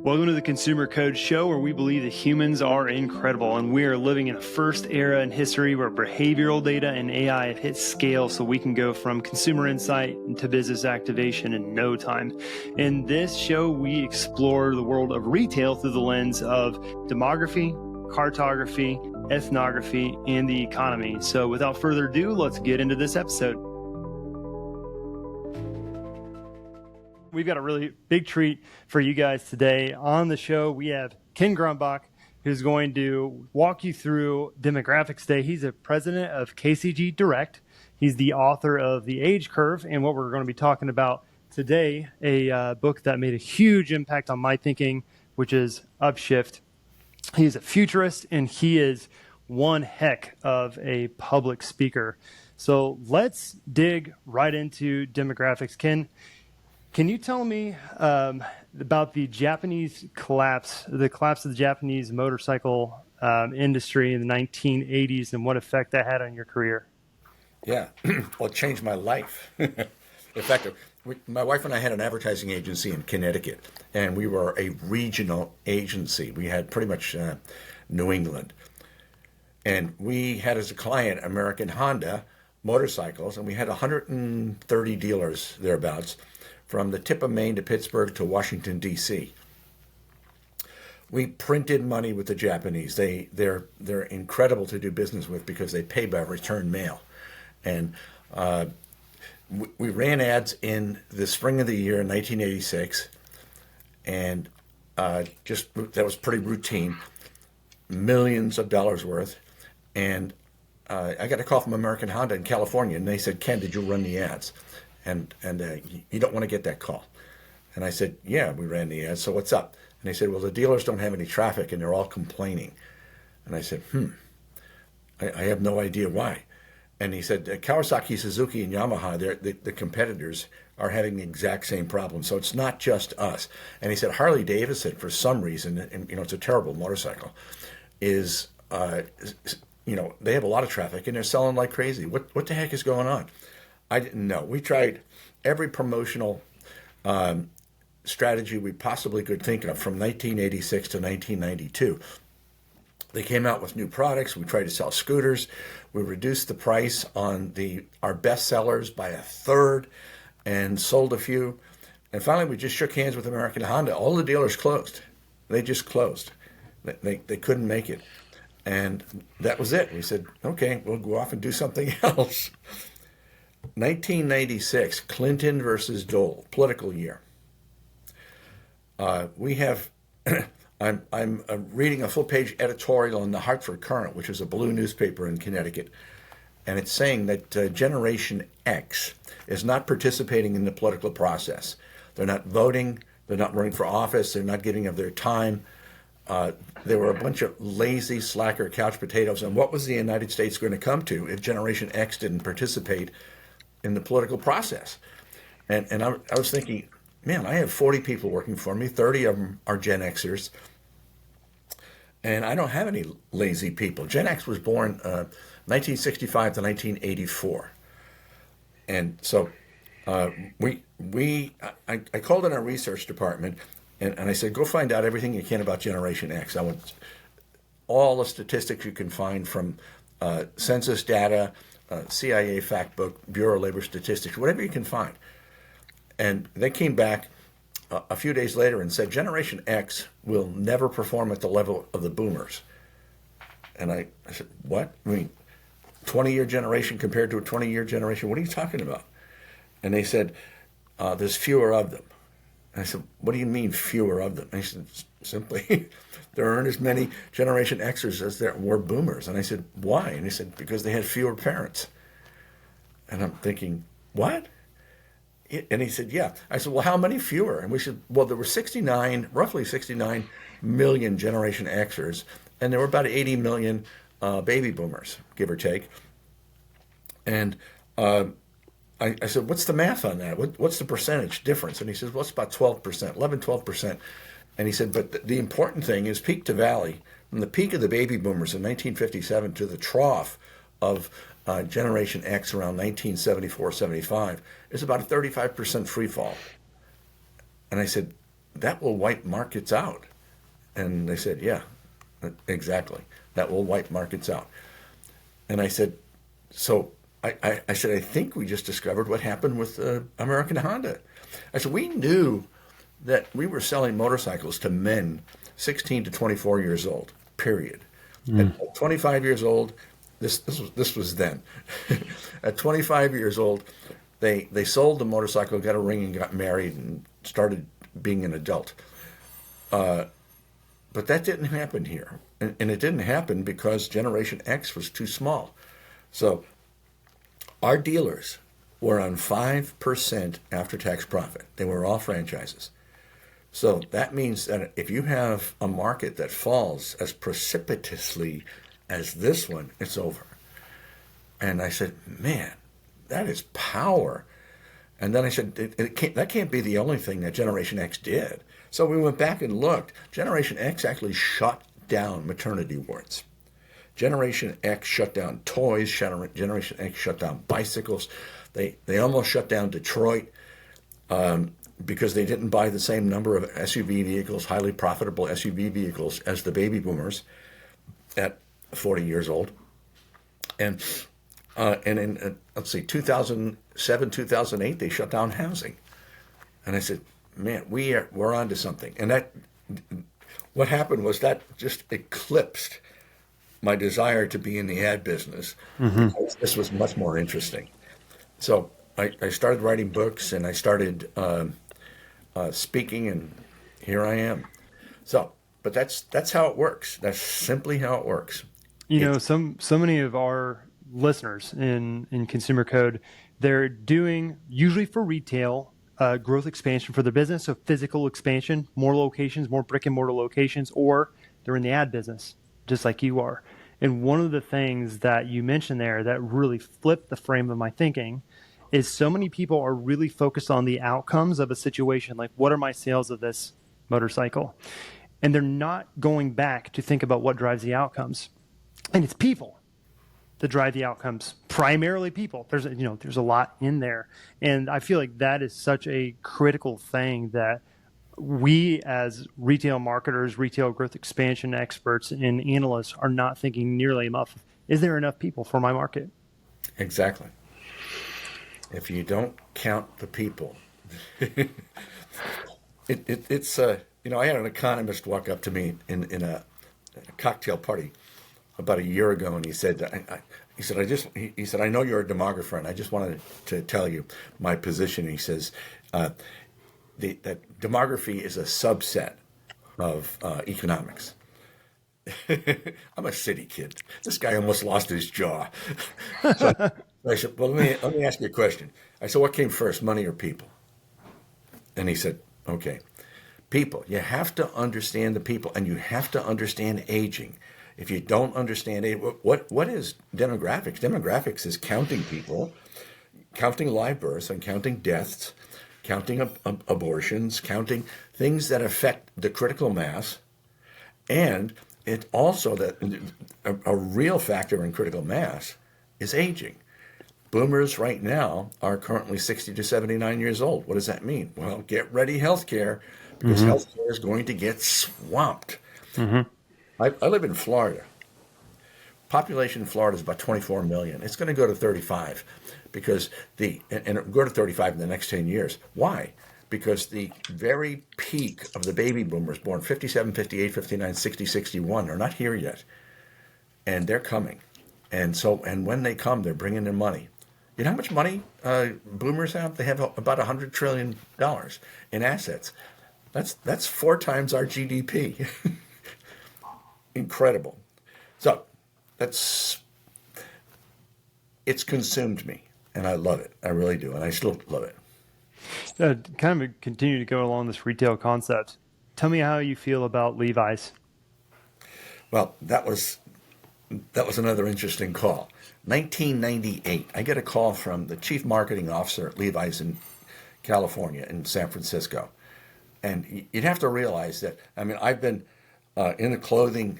Welcome to the Consumer Code Show, where we believe that humans are incredible and we are living in a first era in history where behavioral data and AI have hit scale so we can go from consumer insight to business activation in no time. In this show, we explore the world of retail through the lens of demography, cartography, ethnography, and the economy. So without further ado, let's get into this episode. We've got a really big treat for you guys today. On the show, we have Ken Gronbach, who's going to walk you through Demographics Day. He's the president of KCG Direct. He's the author of The Age Curve, and what we're going to be talking about today, a book that made a huge impact on my thinking, which is Upshift. He's a futurist, and he is one heck of a public speaker. So let's dig right into demographics. Ken, can you tell me about the Japanese collapse, the collapse of the Japanese motorcycle industry in the 1980s and what effect that had on your career? Yeah, well, it changed my life. In fact, my wife and I had an advertising agency in Connecticut, and we were a regional agency. We had pretty much New England. And we had as a client American Honda motorcycles, and we had 130 dealers thereabouts, from the tip of Maine to Pittsburgh to Washington, D.C. We printed money with the Japanese. They're incredible to do business with because they pay by return mail. And we ran ads in the spring of the year in 1986, and that was pretty routine, millions of dollars worth. And I got a call from American Honda in California, and they said, "Ken, did you run the ads? And you don't want to get that call." And I said, "Yeah, we ran the ads, so what's up?" And they said, "Well, the dealers don't have any traffic and they're all complaining." And I said, I have no idea why. And he said, "Kawasaki, Suzuki, and Yamaha, the competitors, are having the exact same problem. So it's not just us." And he said, "Harley Davidson, for some reason, and it's a terrible motorcycle, is they have a lot of traffic and they're selling like crazy. What the heck is going on?" I didn't know. We tried every promotional strategy we possibly could think of from 1986 to 1992. They came out with new products. We tried to sell scooters. We reduced the price on our best sellers by a third and sold a few. And finally, we just shook hands with American Honda. All the dealers closed. They just closed. They couldn't make it. And that was it. We said, "Okay, we'll go off and do something else." 1996, Clinton versus Dole, political year. We have, I'm reading a full-page editorial in the Hartford Courant, which is a blue newspaper in Connecticut, and it's saying that Generation X is not participating in the political process. They're not voting, they're not running for office, they're not giving of their time. They were a bunch of lazy, slacker couch potatoes, and what was the United States going to come to if Generation X didn't participate in the political process? And I was thinking, man, I have 40 people working for me, 30 of them are Gen Xers, and I don't have any lazy people. Gen X was born 1965 to 1984. And so I called in our research department, and I said, "Go find out everything you can about Generation X. I want all the statistics you can find from census data, CIA fact book, Bureau of Labor Statistics, whatever you can find." And they came back a few days later and said, "Generation X will never perform at the level of the boomers." And I said, "What? I mean, 20-year generation compared to a 20-year generation? What are you talking about?" And they said, "There's fewer of them." And I said, "What do you mean fewer of them?" And he said, "Simply, there aren't as many Generation Xers as there were boomers." And I said, "Why?" And he said, "Because they had fewer parents." And I'm thinking, what? And he said, "Yeah." I said, "Well, how many fewer?" And we said, "Well, there were roughly 69 million Generation Xers, and there were about 80 million baby boomers, give or take." And I said, "What's the math on that? What's the percentage difference?" And he says, "Well, it's about 12%, 11, 12%. And he said, "But the important thing is peak to valley, from the peak of the baby boomers in 1957 to the trough of Generation X around 1974, 75, is about a 35% free fall." And I said, that will wipe markets out. And they said, yeah, exactly. That will wipe markets out. And I said, so I said, I think we just discovered what happened with American Honda. I said, we knew that we were selling motorcycles to men 16 to 24 years old, period. At 25 years old, this was then. At 25 years old, they sold the motorcycle, got a ring, and got married, and started being an adult. But that didn't happen here. And it didn't happen because Generation X was too small. So our dealers were on 5% after-tax profit. They were all franchises. So that means that if you have a market that falls as precipitously as this one, it's over. And I said, man, that is power. And then I said, that can't be the only thing that Generation X did. So we went back and looked. Generation X actually shut down maternity wards. Generation X shut down toys. Generation X shut down bicycles. They almost shut down Detroit because they didn't buy the same number of SUV vehicles, highly profitable SUV vehicles, as the baby boomers at 40 years old. And in, let's see, 2007, 2008, they shut down housing. And I said, man, we're onto something. And that, what happened was that just eclipsed my desire to be in the ad business because this was much more interesting. So I started writing books, and I started speaking, and here I am. So, but that's how it works. That's simply how it works. You know, so many of our listeners in Consumer Code, they're doing, usually for retail, growth expansion for their business, so physical expansion, more locations, more brick and mortar locations, or they're in the ad business, just like you are. And one of the things that you mentioned there that really flipped the frame of my thinking is so many people are really focused on the outcomes of a situation, like what are my sales of this motorcycle? And they're not going back to think about what drives the outcomes. And it's people that drive the outcomes, primarily people. There's a lot in there. And I feel like that is such a critical thing that we as retail marketers, retail growth expansion experts, and analysts are not thinking nearly enough. Is there enough people for my market? Exactly. If you don't count the people, it's I had an economist walk up to me in a cocktail party about a year ago, and he said, he said, I know you're a demographer, and I just wanted to tell you my position. He says that demography is a subset of economics. I'm a city kid. This guy almost lost his jaw. So I said, well, let me ask you a question. I said, what came first, money or people? And he said, okay, people. You have to understand the people, and you have to understand aging. If you don't understand it, what is demographics? Demographics is counting people, counting live births, and counting deaths, counting abortions, counting things that affect the critical mass, and it also that a real factor in critical mass is aging. Boomers right now are currently 60 to 79 years old. What does that mean? Well, get ready, healthcare, because healthcare is going to get swamped. I live in Florida. Population in Florida is about 24 million. It's going to go to 35 because and it'll go to 35 in the next 10 years. Why? Because the very peak of the baby boomers born 57, 58, 59, 60, 61 are not here yet. And they're coming. And when they come, they're bringing their money. You know how much money boomers have? They have about $100 trillion in assets. That's 4 times our GDP. Incredible. So it's consumed me, and I love it. I really do, and I still love it. Kind of continue to go along this retail concept. Tell me how you feel about Levi's. Well, that was another interesting call. 1998, I get a call from the chief marketing officer at Levi's in California, in San Francisco. And you'd have to realize that, I've been in the clothing,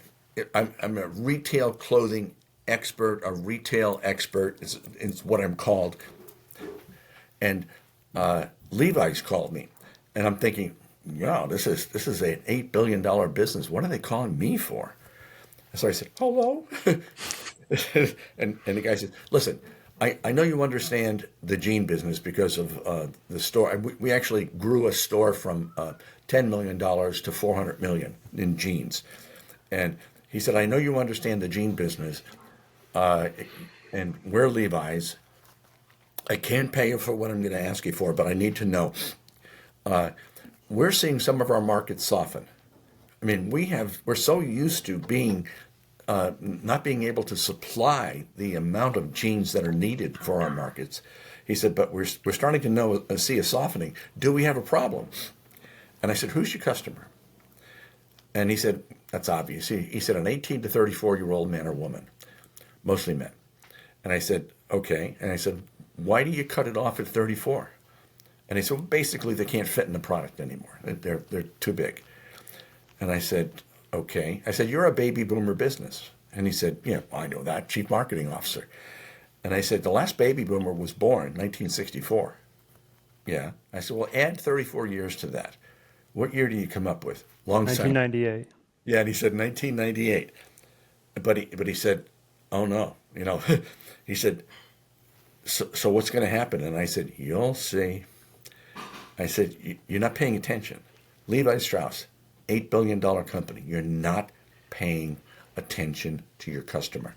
I'm a retail clothing expert, a retail expert is what I'm called. And Levi's called me, and I'm thinking, yeah, this is an $8 billion business. What are they calling me for? So I said, hello. and the guy said, listen, I know you understand the jean business because of the store. We actually grew a store from $10 million to $400 million in jeans. And he said, I know you understand the jean business, and we're Levi's. I can't pay you for what I'm going to ask you for, but I need to know. We're seeing some of our markets soften. I mean, we're so used to being not being able to supply the amount of jeans that are needed for our markets. He said, but we're starting to see a softening. Do we have a problem? And I said, who's your customer? And he said, that's obvious. He said, an 18 to 34-year-old man or woman, mostly men. And I said, okay. And I said, why do you cut it off at 34? And he said, well, basically, they can't fit in the product anymore. They're too big. And I said, okay. I said, you're a baby boomer business. And he said, yeah, I know that, chief marketing officer. And I said, the last baby boomer was born 1964. Yeah. I said, well, add 34 years to that. What year do you come up with? Long 1998. Yeah, and he said 1998. But he said, oh no, he said, so what's going to happen? And I said, you'll see. I said, you're not paying attention. Levi Strauss, $8 billion company. You're not paying attention to your customer.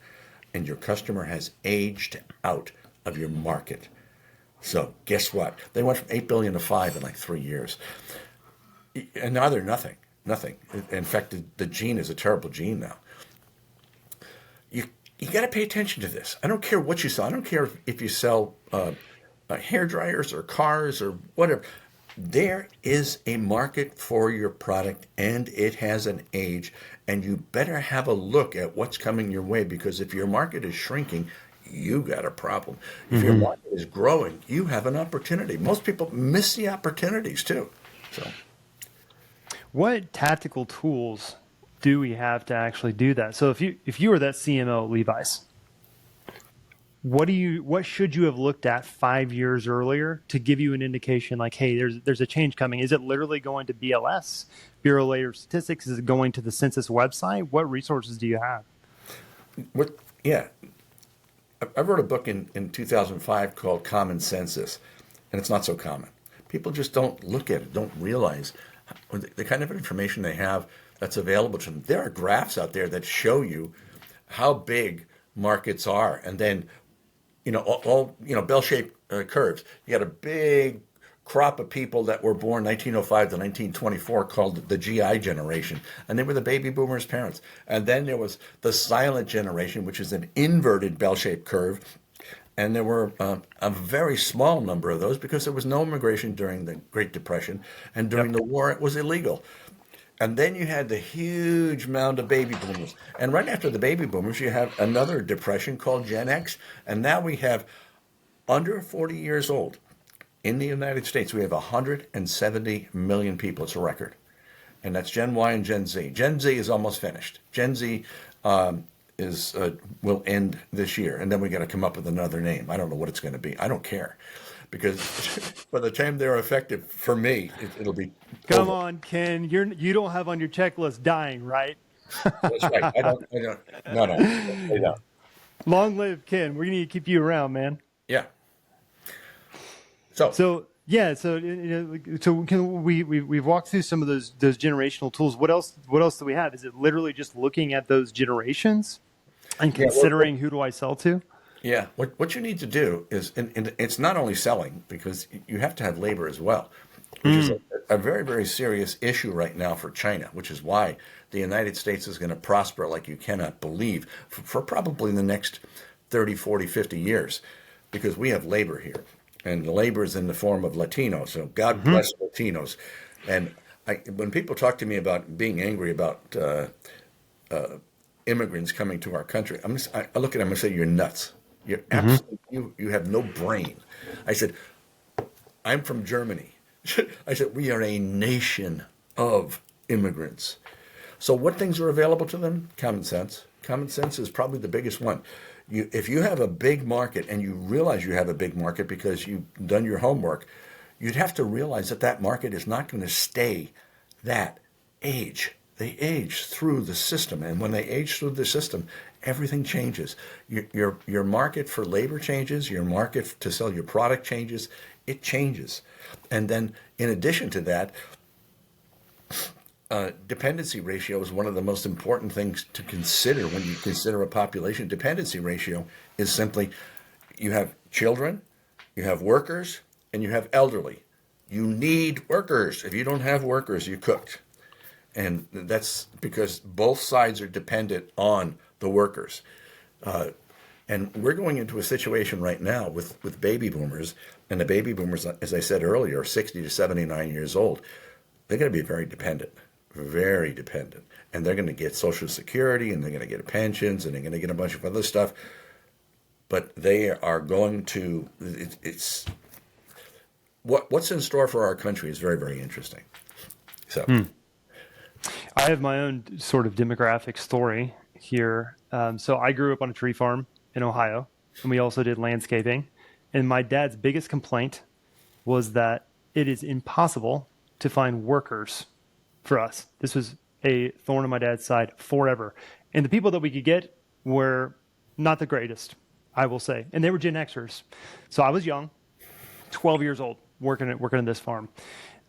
And your customer has aged out of your market. So guess what? They went from 8 billion to 5 in like 3 years. And now they're nothing. In fact, the gene is a terrible gene now. You got to pay attention to this. I don't care what you sell. I don't care if you sell hair dryers or cars or whatever. There is a market for your product, and it has an age, and you better have a look at what's coming your way, because if your market is shrinking, you got a problem. If your market is growing, you have an opportunity. Most people miss the opportunities too. So, what tactical tools do we have to actually do that? So if you were that CMO at Levi's, what should you have looked at 5 years earlier to give you an indication like, hey, there's a change coming? Is it literally going to BLS, Bureau of Labor Statistics? Is it going to the census website? What resources do you have? Yeah. I wrote a book in 2005 called Common Census, and it's not so common. People just don't look at it, don't realize the kind of information they have that's available to them. There are graphs out there that show you how big markets are, and then all bell-shaped curves. You got a big crop of people that were born 1905 to 1924 called the GI generation, and they were the baby boomers' parents. And then there was the silent generation, which is an inverted bell-shaped curve, and there were a very small number of those because there was no immigration during the Great Depression, and during the war it was illegal. And then you had the huge mound of baby boomers. And right after the baby boomers, you have another depression called Gen X. And now we have under 40 years old in the United States. We have 170 million people. It's a record. And that's Gen Y and Gen Z. Gen Z is almost finished. Gen Z will end this year. And then we got to come up with another name. I don't know what it's going to be. I don't care. Because by the time they're effective, for me, it'll be Come over. on, Ken. You don't have on your checklist dying, right? That's right. I don't. No, I don't. Long live Ken. We're going to keep you around, man. Yeah. So we've walked through some of those generational tools. What else do we have? Is it literally just looking at those generations and considering who do I sell to? Yeah. What you need to do is, and it's not only selling, because you have to have labor as well, which is a very, very serious issue right now for China, which is why the United States is going to prosper like you cannot believe for probably the next 30, 40, 50 years, because we have labor here. And the labor is in the form of Latinos. So God bless Latinos. And when people talk to me about being angry about immigrants coming to our country, I look at them and say, you're nuts. You're absolutely, you have no brain. I said, I'm from Germany. I said, we are a nation of immigrants. So what things are available to them? Common sense. Common sense is probably the biggest one. If you have a big market and you realize you have a big market because you've done your homework, you'd have to realize that that market is not going to stay that age. They age through the system, and when they age through the system, everything changes. Your market for labor changes. Your market to sell your product changes. It changes, and then in addition to that, dependency ratio is one of the most important things to consider when you consider a population. Dependency ratio is simply you have children, you have workers, and you have elderly. You need workers. If you don't have workers, you're cooked. And that's because both sides are dependent on the workers. And we're going into a situation right now with baby boomers, and the baby boomers, as I said earlier, are 60 to 79 years old. They're going to be very dependent. And they're going to get Social Security, and they're going to get pensions, and they're going to get a bunch of other stuff. But they are going to, it's what's in store for our country is very, very interesting. So, I have my own sort of demographic story here. So I grew up on a tree farm in Ohio, and we also did landscaping. And my dad's biggest complaint was that it is impossible to find workers for us. This was a thorn on my dad's side forever. And the people that we could get were not the greatest, I will say. And they were Gen Xers. So I was young, 12 years old, working in this farm.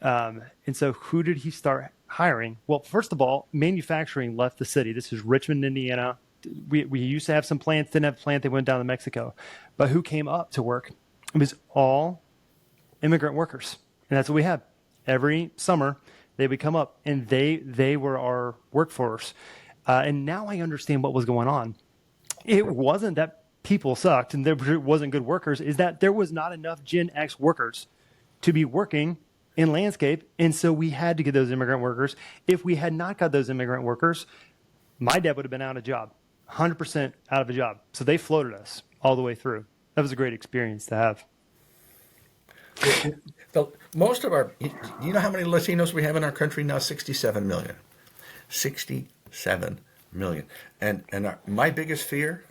And so who did he start hiring? Well, first of all, manufacturing left the city. This is Richmond, Indiana. We used to have some plants, didn't have a plant. They went down to Mexico. But who came up to work? It was all immigrant workers. And that's what we had. Every summer, they would come up, and they were our workforce. And now I understand what was going on. It wasn't that people sucked and there wasn't good workers. Is that there was not enough Gen X workers to be working in landscape. And so we had to get those immigrant workers. If we had not got those immigrant workers, my dad would have been out of a job, 100% out of a job. So they floated us all the way through. That was a great experience to have. Most of our, you know how many Latinos we have in our country now? 67 million. 67 million. And my biggest fear,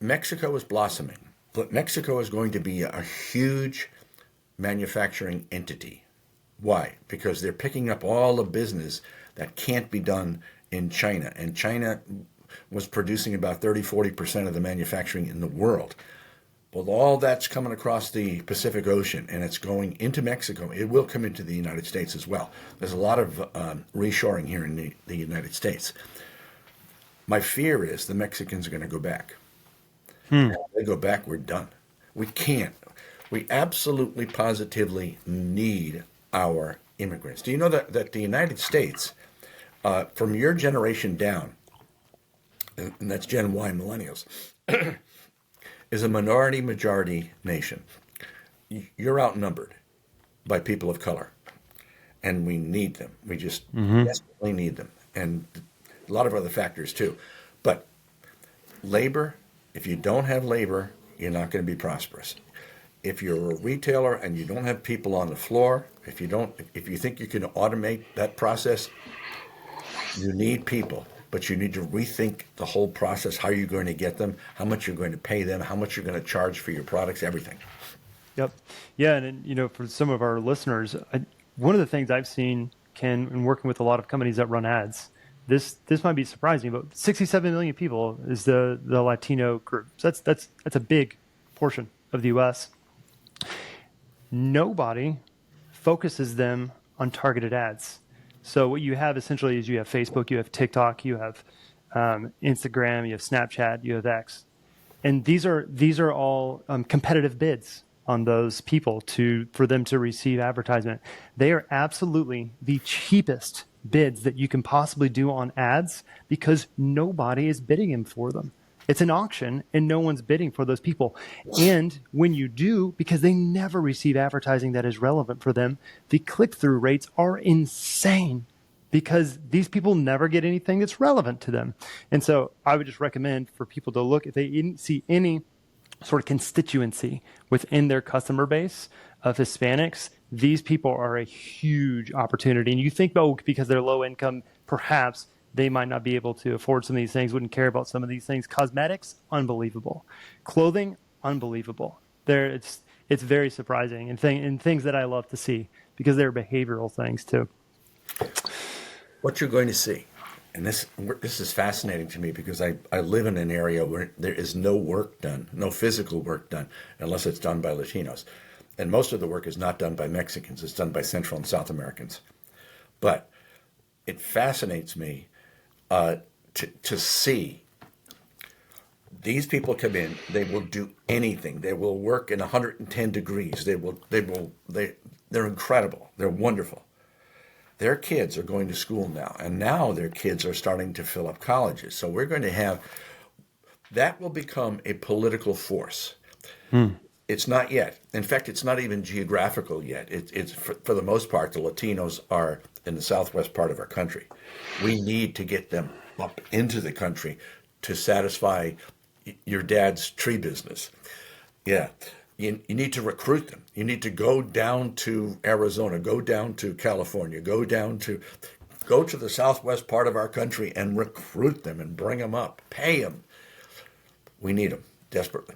Mexico is blossoming, but Mexico is going to be a huge manufacturing entity. Why? Because they're picking up all the business that can't be done in China. And China was producing about 30-40% of the manufacturing in the world. Well, all that's coming across the Pacific Ocean, and it's going into Mexico. It will come into the United States as well. There's a lot of reshoring here in the United States. My fear is the Mexicans are going to go back. If they go back, we're done. We can't. We absolutely, positively need our immigrants. Do you know that the United States, from your generation down, and that's Gen Y millennials, is a majority nation. You're outnumbered by people of color, and we need them. We just desperately need them, and a lot of other factors too. But labor, if you don't have labor, you're not going to be prosperous. If you're a retailer and you don't have people on the floor, if you think you can automate that process, you need people. But you need to rethink the whole process, how you're going to get them, how much you're going to pay them, how much you're going to charge for your products, everything. Yep. Yeah, and for some of our listeners, one of the things I've seen, Ken, in working with a lot of companies that run ads, this might be surprising, but 67 million people is the Latino group. So that's a big portion of the U.S. Nobody focuses them on targeted ads. So what you have essentially is you have Facebook, you have TikTok, you have Instagram, you have Snapchat, you have X, and these are all competitive bids on those people for them to receive advertisement. They are absolutely the cheapest bids that you can possibly do on ads because nobody is bidding for them. It's an auction and no one's bidding for those people. And when you do, because they never receive advertising that is relevant for them, the click-through rates are insane because these people never get anything that's relevant to them. And so I would just recommend for people to look, if they see any sort of constituency within their customer base of Hispanics, these people are a huge opportunity. And you think, because they're low income, perhaps they might not be able to afford some of these things, wouldn't care about some of these things. Cosmetics, unbelievable. Clothing, unbelievable. It's it's very surprising and things that I love to see because they're behavioral things too. What you're going to see, and this is fascinating to me because I live in an area where there is no work done, no physical work done, unless it's done by Latinos. And most of the work is not done by Mexicans, it's done by Central and South Americans. But it fascinates me to see these people come in. They will do anything. They will work in 110 degrees. They're incredible. They're wonderful. Their kids are going to school now, and now their kids are starting to fill up colleges. So we're going to have, that will become a political force. It's not yet. In fact, it's not even geographical yet. It's for the most part, the Latinos are in the southwest part of our country. We need to get them up into the country to satisfy your dad's tree business. Yeah. You need to recruit them. You need to go down to Arizona, go down to California, go to the southwest part of our country and recruit them and bring them up, pay them. We need them desperately.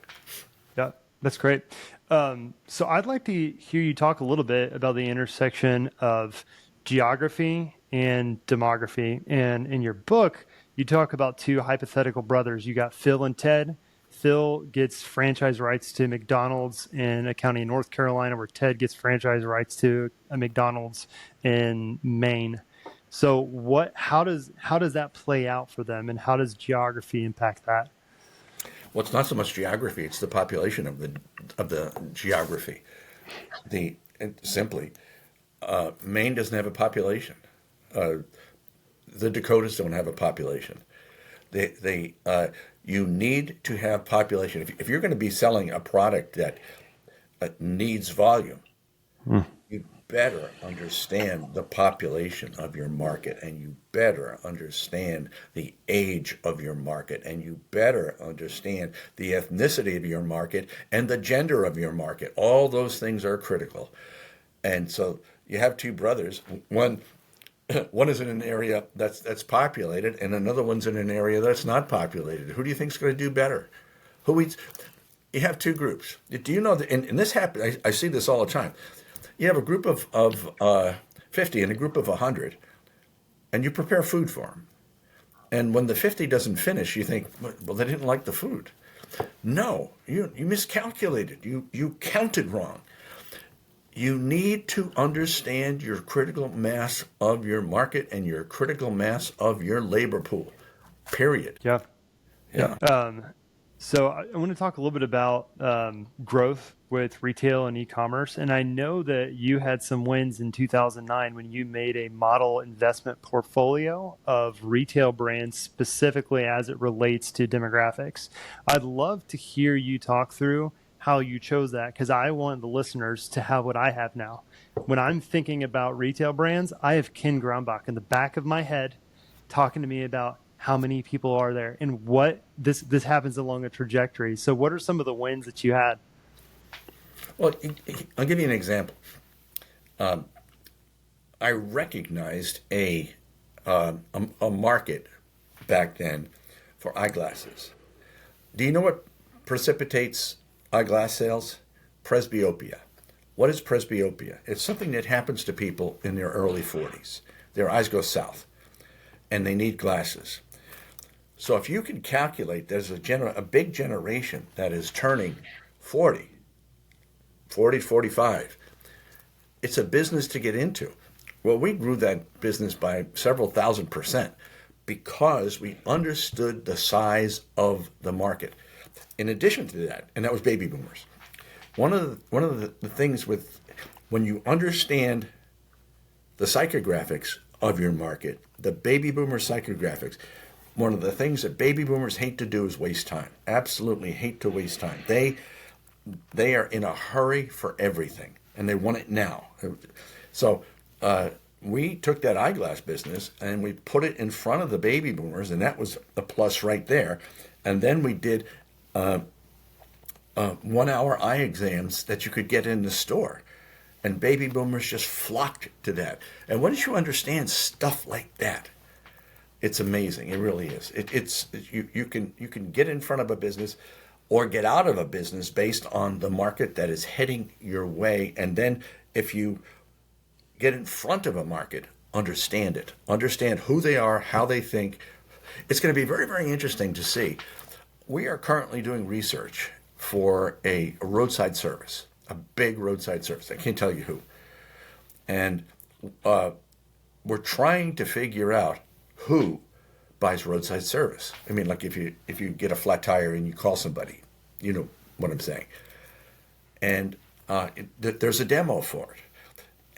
Yeah, that's great. So I'd like to hear you talk a little bit about the intersection of geography and demography. And in your book, you talk about two hypothetical brothers. You got Phil and Ted. Phil gets franchise rights to McDonald's in a county in North Carolina, where Ted gets franchise rights to a McDonald's in Maine. So how does that play out for them, and how does geography impact that? Well, it's not so much geography; it's the population of the geography. Simply, Maine doesn't have a population. The Dakotas don't have a population. You need to have population. If you're going to be selling a product that needs volume, you better understand the population of your market, and you better understand the age of your market, and you better understand the ethnicity of your market and the gender of your market. All those things are critical. And so you have two brothers. One is in an area that's populated, and another one's in an area that's not populated. Who do you think is going to do better? You have two groups. Do you know that? And this happens. I see this all the time. You have a group of 50 and a group of 100, and you prepare food for them. And when the 50 doesn't finish, you think, well, they didn't like the food. No, you miscalculated. You counted wrong. You need to understand your critical mass of your market and your critical mass of your labor pool, period. Yeah. Yeah. So I want to talk a little bit about growth with retail and e-commerce. And I know that you had some wins in 2009 when you made a model investment portfolio of retail brands specifically as it relates to demographics. I'd love to hear you talk through how you chose that, because I want the listeners to have what I have now. When I'm thinking about retail brands, I have Ken Gronbach in the back of my head talking to me about how many people are there and what this happens along a trajectory. So what are some of the wins that you had? Well, I'll give you an example. I recognized a market back then for eyeglasses. Do you know what precipitates eyeglass sales? Presbyopia. What is presbyopia? It's something that happens to people in their early 40s. Their eyes go south, and they need glasses. So if you can calculate, there's a big generation that is turning 40 to 45. It's a business to get into. Well, we grew that business by several thousand% because we understood the size of the market. In addition to that, and that was baby boomers. One of the things with when you understand the psychographics of your market, the baby boomer psychographics, one of the things that baby boomers hate to do is waste time. Absolutely hate to waste time. They are in a hurry for everything, and they want it now. So we took that eyeglass business and we put it in front of the baby boomers, and that was a plus right there. And then we did 1-hour eye exams that you could get in the store. And baby boomers just flocked to that. And once you understand stuff like that, it's amazing. It really is. You can get in front of a business. or get out of a business based on the market that is heading your way. And then if you get in front of a market, understand it, understand who they are, how they think. It's going to be very, very interesting to see. We are currently doing research for a roadside service, a big roadside service. I can't tell you who. And we're trying to figure out who buys roadside service. I mean, like if you get a flat tire and you call somebody, you know what I'm saying. And there's a demo for it.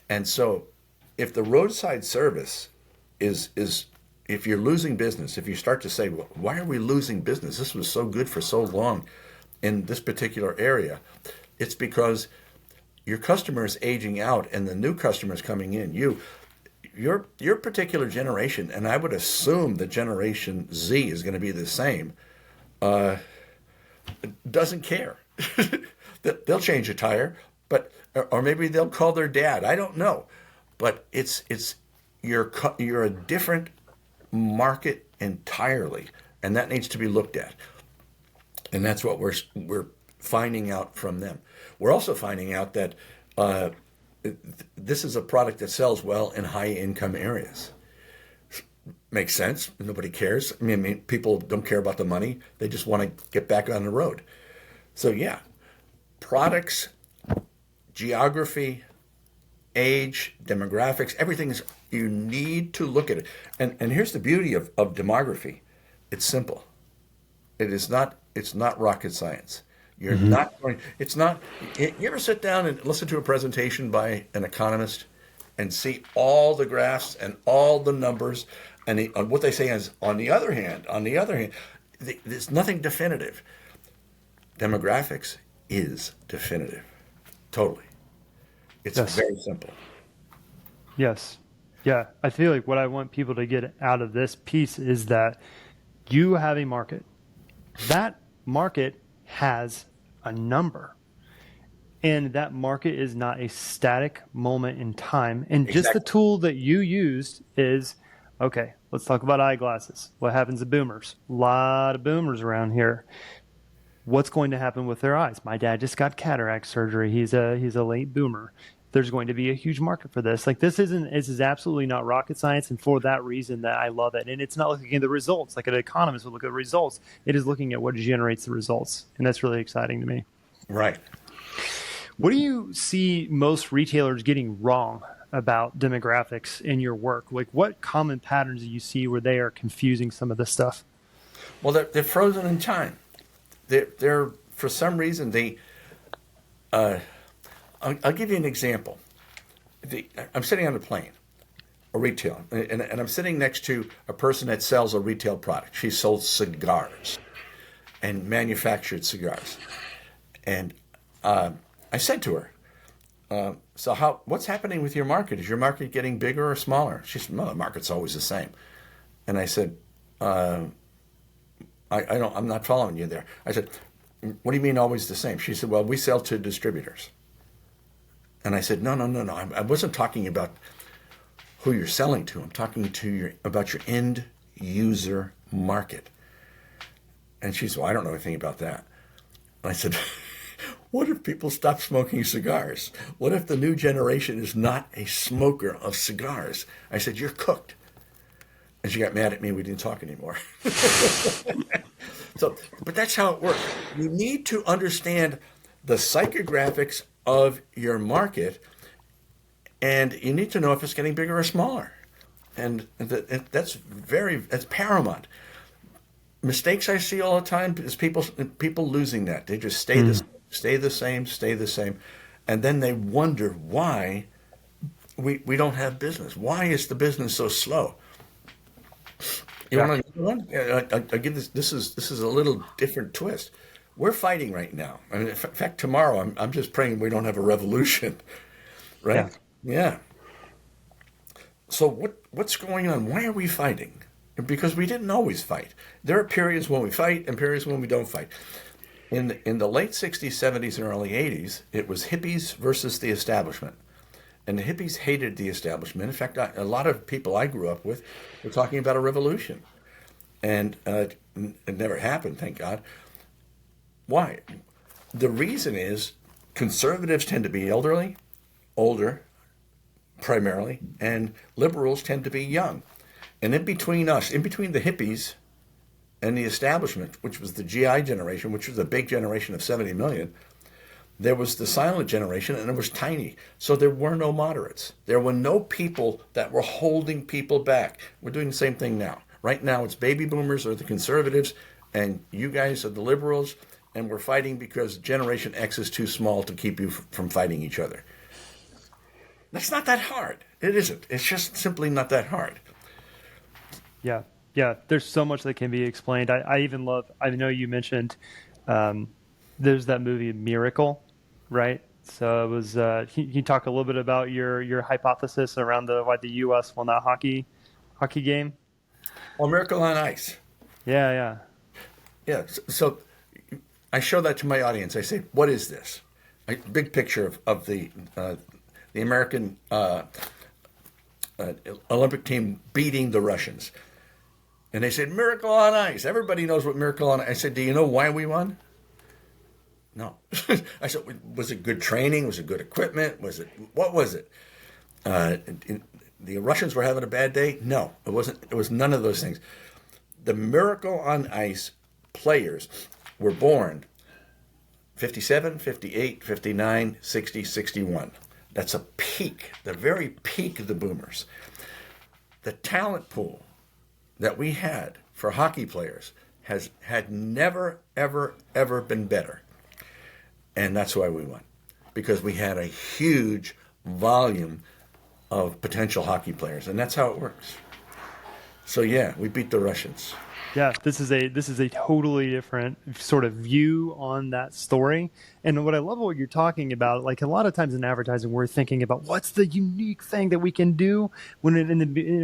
And so if the roadside service is if you're losing business, if you start to say, well, why are we losing business? This was so good for so long in this particular area. It's because your customer is aging out and the new customers coming in. Your particular generation, and I would assume the Generation Z is going to be the same, doesn't care. They'll change a tire, or maybe they'll call their dad. I don't know, but you're a different market entirely, and that needs to be looked at. And that's what we're finding out from them. We're also finding out that this is a product that sells well in high income areas. Makes sense. Nobody cares. I mean, people don't care about the money. They just want to get back on the road. So yeah, products, geography, age, demographics, everything's, you need to look at it. And here's the beauty of demography. It's simple. It's not rocket science. You're not going, it's not, you ever sit down and listen to a presentation by an economist and see all the graphs and all the numbers, and what they say is, on the other hand, there's nothing definitive. Demographics is definitive. Totally. It's very simple. Yes. Yeah. I feel like what I want people to get out of this piece is that you have a market. That market has a number. And that market is not a static moment in time. And just the tool that you used is, okay, let's talk about eyeglasses. What happens to boomers? A lot of boomers around here. What's going to happen with their eyes? My dad just got cataract surgery. He's a late boomer. There's going to be a huge market for this. Like this is absolutely not rocket science, and for that reason that I love it. And it's not looking at the results like an economist would look at results. It is looking at what generates the results, and that's really exciting to me. Right. What do you see most retailers getting wrong about demographics in your work? Like what common patterns do you see where they are confusing some of this stuff? Well, they're frozen in time. They're for some reason I'll give you an example. I'm sitting on a plane, a retail, and I'm sitting next to a person that sells a retail product. She sold cigars and manufactured cigars. And I said to her, so what's happening with your market? Is your market getting bigger or smaller? She said, no, the market's always the same. And I said, I'm not following you there. I said, what do you mean always the same? She said, well, we sell to distributors. And I said, no. I wasn't talking about who you're selling to. I'm talking to about your end user market. And she said, well, I don't know anything about that. And I said, what if people stop smoking cigars? What if the new generation is not a smoker of cigars? I said, you're cooked. And she got mad at me. We didn't talk anymore. But that's how it works. You need to understand the psychographics of your market, and you need to know if it's getting bigger or smaller. And that's paramount. Mistakes I see all the time is people losing that. They just stay the same, and then they wonder why we don't have business. Why is the business so slow? You want to know one? I give this. This is a little different twist. We're fighting right now. I mean, in fact, tomorrow I'm just praying we don't have a revolution, right? Yeah. So what's going on? Why are we fighting? Because we didn't always fight. There are periods when we fight and periods when we don't fight. In the late 60s, 70s, and early 80s, it was hippies versus the establishment. And the hippies hated the establishment. In fact, a lot of people I grew up with were talking about a revolution. And it never happened, thank God. Why? The reason is conservatives tend to be elderly, older, primarily, and liberals tend to be young. And in between us, in between the hippies and the establishment, which was the GI generation, which was a big generation of 70 million, there was the silent generation, and it was tiny. So there were no moderates. There were no people that were holding people back. We're doing the same thing now. Right now, it's baby boomers or the conservatives, and you guys are the liberals, and we're fighting because Generation X is too small to keep you from fighting each other. That's not that hard. It isn't. It's just simply not that hard. Yeah. Yeah. There's so much that can be explained. I even love, I know you mentioned, there's that movie Miracle, right? So it was, can you talk a little bit about your hypothesis around why the U.S. won that hockey game? Well, Miracle on Ice. Yeah. Yeah. Yeah. So I show that to my audience. I say, what is this? A big picture of the American Olympic team beating the Russians. And they said, Miracle on Ice. Everybody knows what Miracle on Ice. I said, do you know why we won? No. I said, was it good training? Was it good equipment? What was it? The Russians were having a bad day? No, it wasn't. It was none of those things. The Miracle on Ice players were born 57, 58, 59, 60, 61. That's a peak, the very peak of the boomers. The talent pool that we had for hockey players had never, ever, ever been better. And that's why we won. Because we had a huge volume of potential hockey players. And that's how it works. So yeah, we beat the Russians. Yeah, this is a totally different sort of view on that story. And what I love what you're talking about, like a lot of times in advertising, we're thinking about what's the unique thing that we can do. When it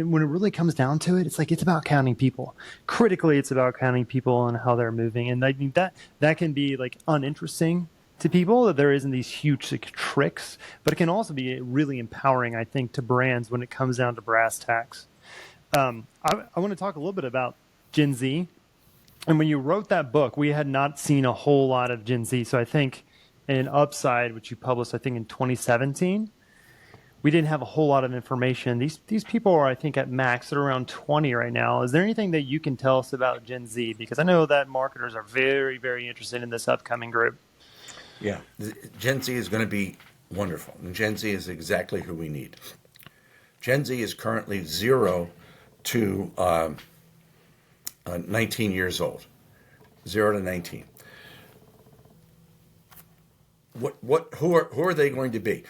really comes down to it, it's about counting people. Critically, it's about counting people and how they're moving. And I think that can be like uninteresting to people, that there isn't these huge tricks, but it can also be really empowering, I think, to brands when it comes down to brass tacks. I want to talk a little bit about Gen Z. And when you wrote that book, we had not seen a whole lot of Gen Z. So I think in Upside, which you published, I think in 2017, we didn't have a whole lot of information. These people are, I think, at max, they're around 20 right now. Is there anything that you can tell us about Gen Z? Because I know that marketers are very, very interested in this upcoming group. Yeah, Gen Z is going to be wonderful. And Gen Z is exactly who we need. Gen Z is currently 0 to 19 years old, 0 to 19. Who are they going to be?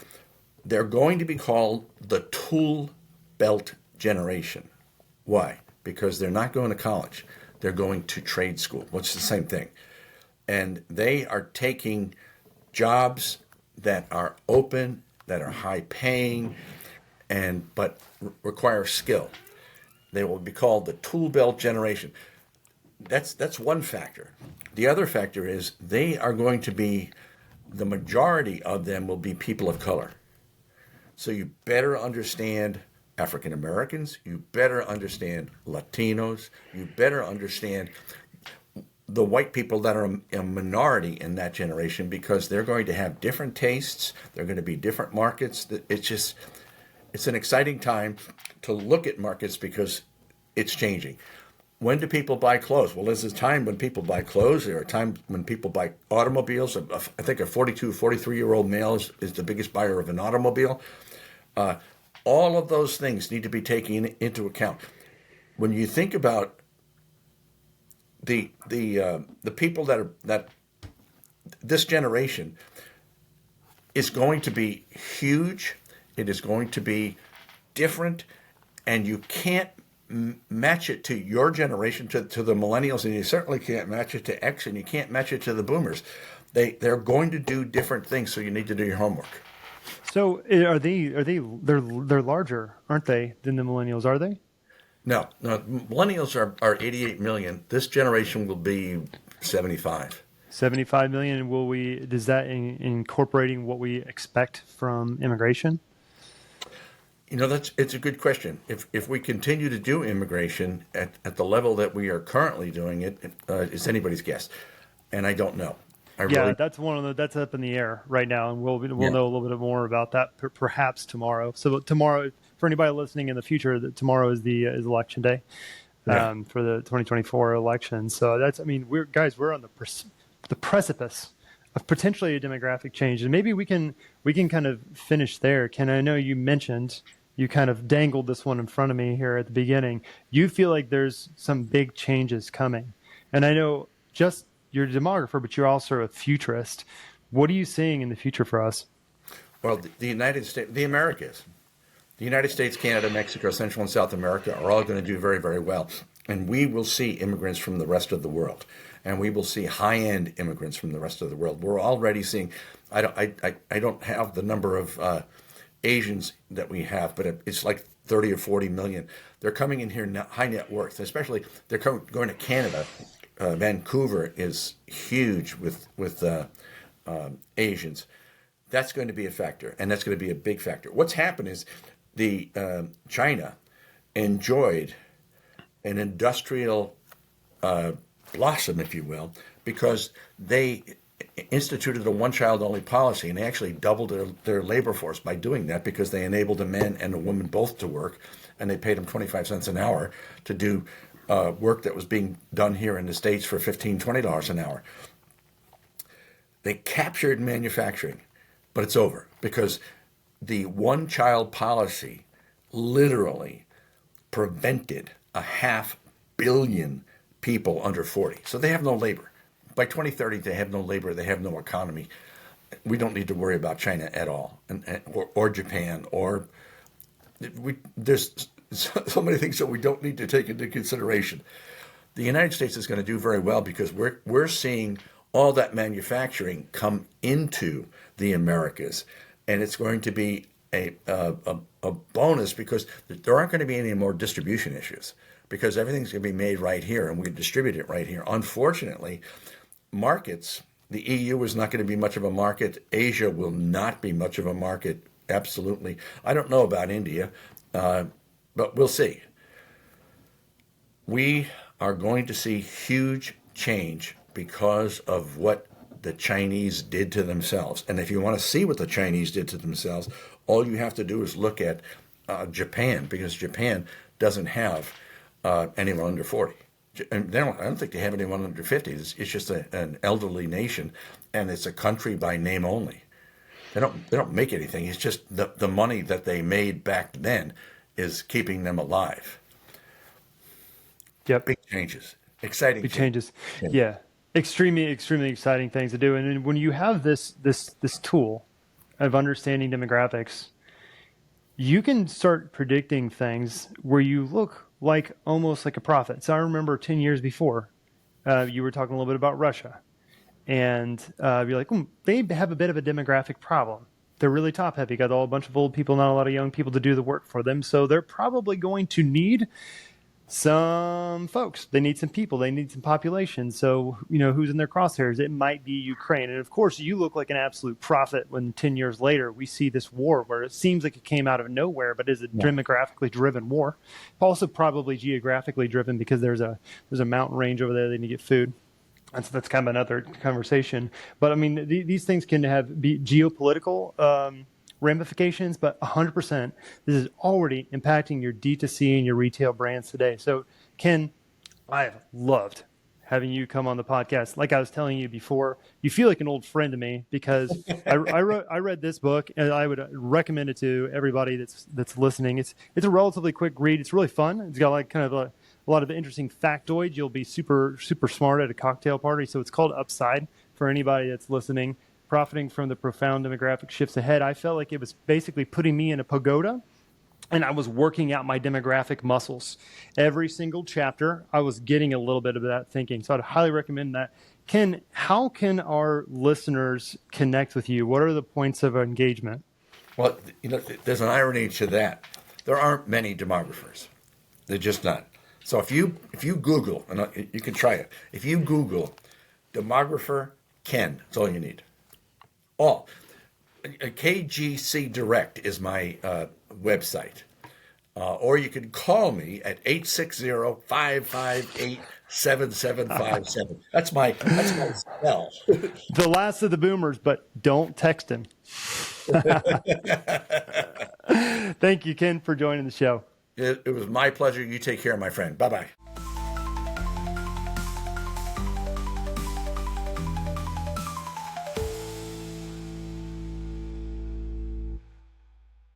They're going to be called the tool belt generation. Why? Because they're not going to college. They're going to trade school, which is the same thing. And they are taking jobs that are open, that are high paying, but require skill. They will be called the tool belt generation. That's one factor. The other factor is they are going to be, the majority of them will be people of color. So you better understand African Americans, you better understand Latinos, you better understand the white people that are a minority in that generation, because they're going to have different tastes, they're going to be different markets. It's an exciting time to look at markets because it's changing. When do people buy clothes? Well, there's a time when people buy clothes. There are times when people buy automobiles. I think a 42, 43-year-old male is the biggest buyer of an automobile. All of those things need to be taken into account. When you think about the people that this generation is going to be huge, it is going to be different, and you can't match it to your generation, to the millennials, and you certainly can't match it to X, and you can't match it to the boomers. They're going to do different things, so you need to do your homework. So they're larger, aren't they, than the millennials, are they? No, millennials are 88 million. This generation will be 75. 75 million. Is that incorporating what we expect from immigration? It's a good question. If we continue to do immigration at the level that we are currently doing it, it's anybody's guess, and I don't know. I Yeah, really, that's one of the that's up in the air right now, and we'll yeah, know a little bit more about that perhaps tomorrow. So tomorrow, for anybody listening in the future, that tomorrow is election day yeah. for the 2024 election. So that's, I mean, we're on the precipice of potentially a demographic change, and maybe we can kind of finish there. Ken, I know you mentioned, you kind of dangled this one in front of me here at the beginning. You feel like there's some big changes coming, and I know just you're a demographer, but you're also a futurist. What are you seeing in the future for us? Well, the United States, the Americas, the United States, Canada, Mexico, Central and South America are all going to do very, very well. And we will see immigrants from the rest of the world. And we will see high-end immigrants from the rest of the world. We're already seeing, I don't have the number of Asians that we have, but it's like 30 or 40 million. They're coming in here, high net worth, especially they're going to Canada. Vancouver is huge with Asians. That's going to be a factor, and that's going to be a big factor. What's happened is the China enjoyed an industrial blossom, if you will, because they instituted a one-child-only policy, and they actually doubled their labor force by doing that because they enabled a man and a woman both to work, and they paid them 25 cents an hour to do work that was being done here in the States for $15, $20 an hour. They captured manufacturing, but it's over because the one-child policy literally prevented 500 million people under 40. So they have no labor. By 2030, they have no labor. They have no economy. We don't need to worry about China at all, or Japan, or there's so many things that we don't need to take into consideration. The United States is going to do very well because we're seeing all that manufacturing come into the Americas, and it's going to be a bonus because there aren't going to be any more distribution issues because everything's going to be made right here and we distribute it right here. Unfortunately, markets, the EU is not going to be much of a market. Asia will not be much of a market. Absolutely. I don't know about India, but we'll see. We are going to see huge change because of what the Chinese did to themselves. And if you want to see what the Chinese did to themselves, all you have to do is look at Japan, because Japan doesn't have anyone under 40. And I don't think they have anyone under 50. It's just an elderly nation, and it's a country by name only. They don't make anything. It's just the money that they made back then is keeping them alive. Yep. Big changes, exciting Big changes. Yeah. Yeah. Extremely exciting things to do. And then when you have this tool of understanding demographics, you can start predicting things where you look like almost like a prophet. So I remember 10 years before, you were talking a little bit about Russia, and you're like, they have a bit of a demographic problem. They're really top heavy, got a bunch of old people, not a lot of young people to do the work for them. So they're probably going to need some folks. They need some people. They need some population. So, who's in their crosshairs? It might be Ukraine. And of course, you look like an absolute prophet when 10 years later we see this war where it seems like it came out of nowhere, but is a demographically driven war. Also probably geographically driven because there's a mountain range over there. They need to get food. That's kind of another conversation. But I mean, these things can be geopolitical ramifications, but 100%, this is already impacting your D2C and your retail brands today. So, Ken, I have loved having you come on the podcast. Like I was telling you before, you feel like an old friend to me because I read this book, and I would recommend it to everybody that's listening. It's a relatively quick read. It's really fun. It's got like kind of a lot of interesting factoids. You'll be super smart at a cocktail party. So it's called Upside for anybody that's listening. Profiting from the profound demographic shifts ahead. I felt like it was basically putting me in a pagoda, and I was working out my demographic muscles. Every single chapter, I was getting a little bit of that thinking. So I'd highly recommend that. Ken, how can our listeners connect with you? What are the points of engagement? Well, there's an irony to that. There aren't many demographers. They're just not. So if you Google, and you can try it. If you Google demographer Ken, that's all you need. KGC Direct is my website. or you can call me at 860-558-7757. That's my cell. The last of the boomers, but don't text him. Thank you, Ken, for joining the show. It was my pleasure. You take care, my friend. Bye-bye.